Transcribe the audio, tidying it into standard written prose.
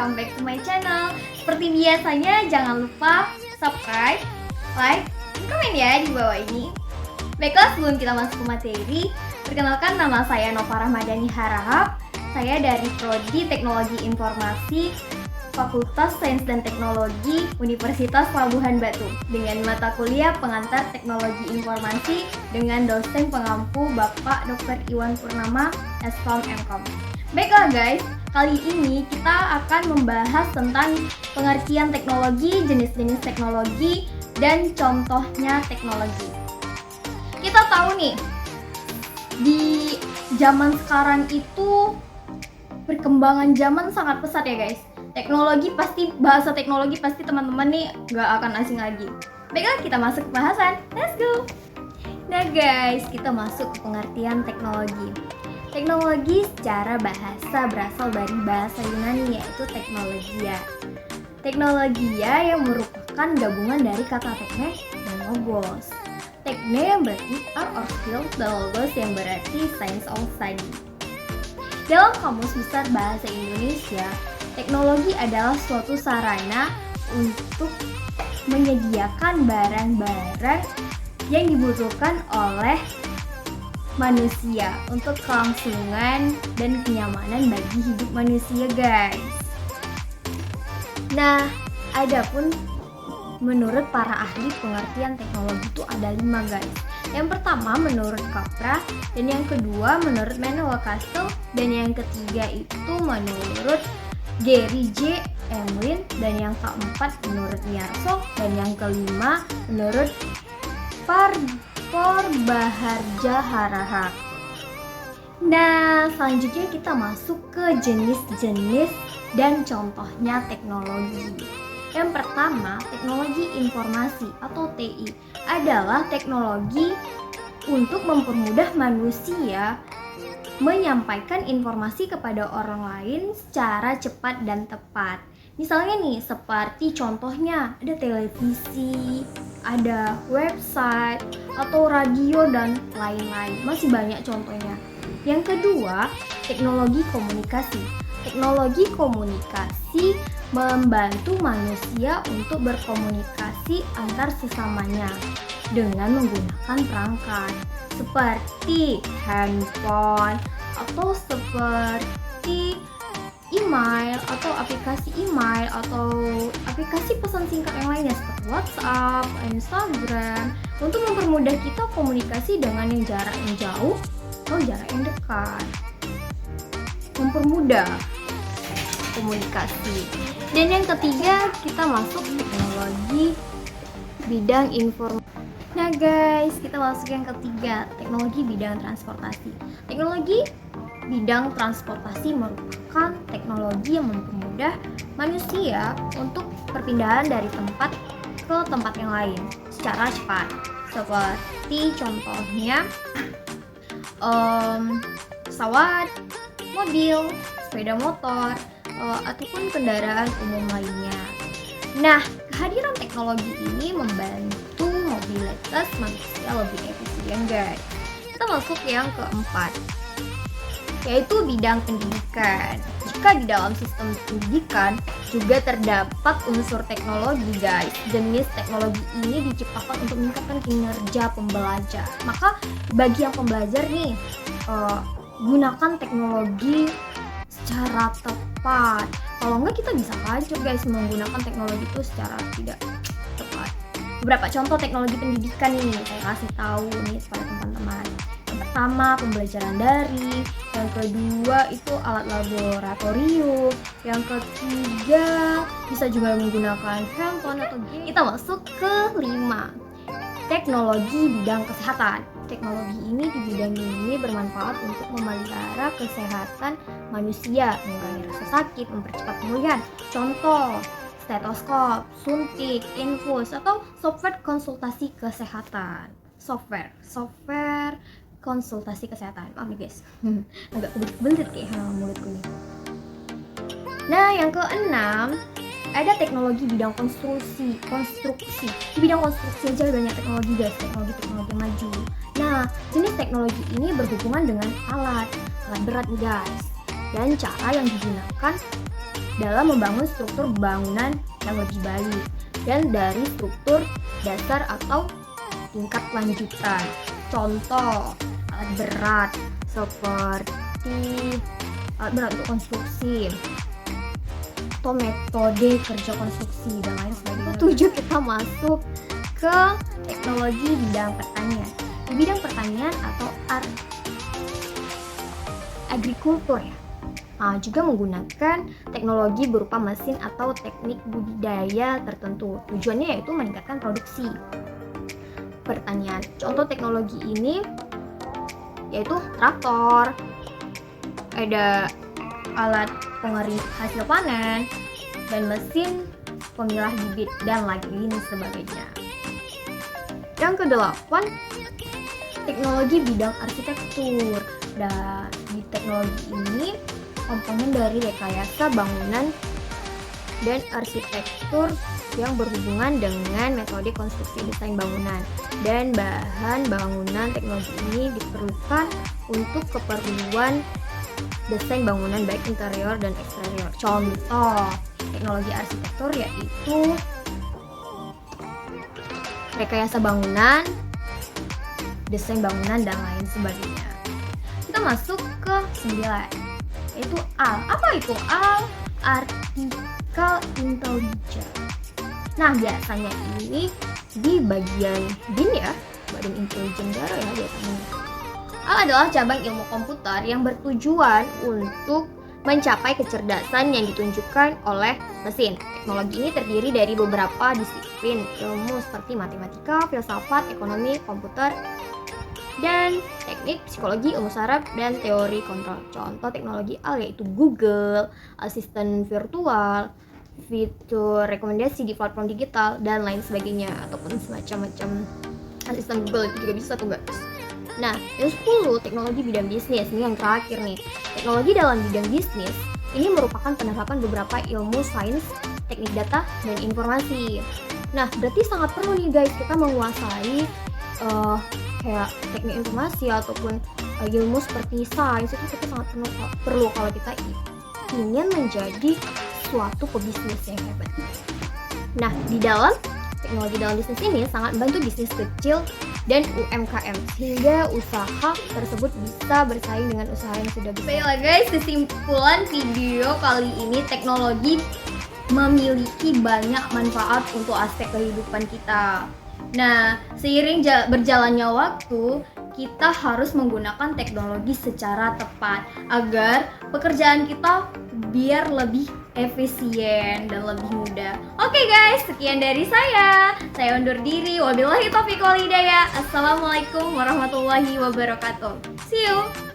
welcome back to my channel. Seperti biasanya jangan lupa subscribe, like, dan komen ya di bawah ini. Baiklah, sebelum kita masuk ke materi, perkenalkan nama saya Nova Rahmadani Harahap. Saya dari Prodi Teknologi Informasi Fakultas Sains dan Teknologi Universitas Pelabuhan Batu dengan mata kuliah pengantar Teknologi Informasi dengan dosen pengampu Bapak Dr. Iwan Purnama, S.Com M.Com. Baiklah guys, kali ini kita akan membahas tentang pengertian teknologi, jenis-jenis teknologi, dan contohnya teknologi. Kita tahu nih, di zaman sekarang itu perkembangan zaman sangat pesat ya guys. Bahasa teknologi pasti teman-teman nih gak akan asing lagi. Baiklah, kita masuk ke bahasan. Let's go. Nah guys, kita masuk ke pengertian teknologi. Teknologi secara bahasa berasal dari bahasa Yunani, yaitu teknologia. Teknologia yang merupakan gabungan dari kata tekne dan logos. Tekne yang berarti art or skill, dan logos yang berarti science or study. Dalam Kamus Besar Bahasa Indonesia, teknologi adalah suatu sarana untuk menyediakan barang-barang yang dibutuhkan oleh manusia untuk kelangsungan dan kenyamanan bagi hidup manusia, guys. Nah, adapun menurut para ahli pengertian teknologi itu ada 5, guys. Yang pertama menurut Capra, dan yang kedua menurut Manuel Castle, dan yang ketiga itu menurut Gary J. Emlin, dan yang keempat menurut Miyarso, dan yang kelima menurut Parbaharja Harahap. Nah, selanjutnya kita masuk ke jenis-jenis dan contohnya teknologi. Yang pertama, teknologi informasi atau TI adalah teknologi untuk mempermudah manusia menyampaikan informasi kepada orang lain secara cepat dan tepat. Misalnya nih, seperti contohnya ada televisi, ada website, atau radio, dan lain-lain. Masih banyak contohnya. Yang kedua, teknologi komunikasi. Teknologi komunikasi membantu manusia untuk berkomunikasi antar sesamanya dengan menggunakan perangkat seperti handphone atau seperti email atau aplikasi email atau aplikasi pesan singkat yang lainnya seperti WhatsApp, Instagram, untuk mempermudah kita komunikasi dengan yang jarak yang jauh atau jarak yang dekat. Mempermudah komunikasi. Dan yang ketiga, kita masuk teknologi bidang informasi. Nah guys, kita masuk yang ketiga, teknologi bidang transportasi. Teknologi bidang transportasi merupakan teknologi yang mempermudah manusia untuk perpindahan dari tempat ke tempat yang lain secara cepat. Seperti contohnya pesawat, mobil, sepeda motor, ataupun kendaraan umum lainnya. Nah, kehadiran teknologi ini membantu mobilitas manusia lebih efisien, guys. Kita masuk yang keempat, yaitu bidang pendidikan. Jika di dalam sistem pendidikan juga terdapat unsur teknologi, guys. Jenis teknologi ini diciptakan untuk meningkatkan kinerja pembelajar. Maka bagi yang pembelajar nih, gunakan teknologi secara tepat. Kalau enggak, kita bisa hancur, guys, menggunakan teknologi itu secara tidak tepat. Beberapa contoh teknologi pendidikan nih saya kasih tahu nih kepada teman-teman. Yang pertama, pembelajaran daring. Yang kedua itu alat laboratorium. Yang ketiga bisa juga menggunakan handphone atau game. Kita masuk ke 5, teknologi bidang kesehatan. Teknologi ini di bidang ini bermanfaat untuk memelihara kesehatan manusia, mengurangi rasa sakit, mempercepat pemulihan. Contoh, stetoskop, suntik, infus, atau software konsultasi kesehatan. Software konsultasi kesehatan. Maaf nih guys, agak kebelet kayak mulutku nih. Nah, yang keenam, ada teknologi bidang konstruksi. Di bidang konstruksi aja banyak teknologi, guys, teknologi maju. Nah, jenis teknologi ini berhubungan dengan alat berat, guys, dan cara yang digunakan dalam membangun struktur bangunan yang lebih baik dan dari struktur dasar atau tingkat lanjutan. Contoh, alat berat seperti alat berat untuk konstruksi atau metode kerja konstruksi dan lain sebagainya. Ketujuh, kita masuk ke teknologi bidang pertanian. Di bidang pertanian atau agrikultur ya, juga menggunakan teknologi berupa mesin atau teknik budidaya tertentu. Tujuannya yaitu meningkatkan produksi pertanian. Contoh teknologi ini yaitu traktor, ada alat pengering hasil panen, dan mesin pemilah bibit, dan lain sebagainya. Yang kedelapan, teknologi bidang arsitektur. Dan di teknologi ini, komponen dari rekayasa bangunan dan arsitektur yang berhubungan dengan metode konstruksi desain bangunan. Dan bahan bangunan teknologi ini diperlukan untuk keperluan desain bangunan baik interior dan eksterior. Contoh teknologi arsitektur yaitu rekayasa bangunan, desain bangunan, dan lain sebagainya. Kita masuk ke 9, yaitu AL. Apa itu AL? Artificial Intelligence. Nah, biasanya ini di bagian BIN ya, Badan Intelijen Negara ya biasanya. AL adalah cabang ilmu komputer yang bertujuan untuk mencapai kecerdasan yang ditunjukkan oleh mesin. Teknologi ini terdiri dari beberapa disiplin ilmu seperti matematika, filsafat, ekonomi, komputer, dan teknik, psikologi, ilmu saraf, dan teori kontrol. Contoh teknologi AL yaitu Google, asisten virtual, fitur rekomendasi di platform digital, dan lain sebagainya, ataupun semacam-macam asisten Google itu juga bisa tuh guys. Nah, yang 10, teknologi bidang bisnis. Ini yang terakhir nih. Teknologi dalam bidang bisnis ini merupakan penerapan beberapa ilmu sains, teknik data, dan informasi. Nah, berarti sangat perlu nih guys kita menguasai kayak teknik informasi ataupun ilmu seperti sains. Itu kita sangat perlu kalau kita ingin menjadi suatu pebisnis yang hebat. Nah, di dalam teknologi dalam bisnis ini sangat membantu bisnis kecil dan UMKM sehingga usaha tersebut bisa bersaing dengan usaha yang sudah besar. Baiklah guys, kesimpulan video kali ini, teknologi memiliki banyak manfaat untuk aspek kehidupan kita. Nah, seiring berjalannya waktu, kita harus menggunakan teknologi secara tepat agar pekerjaan kita biar lebih efisien dan lebih mudah. Oke guys, sekian dari saya. Saya undur diri. Wabillahi taufiq wal hidayah. Assalamualaikum warahmatullahi wabarakatuh. See you.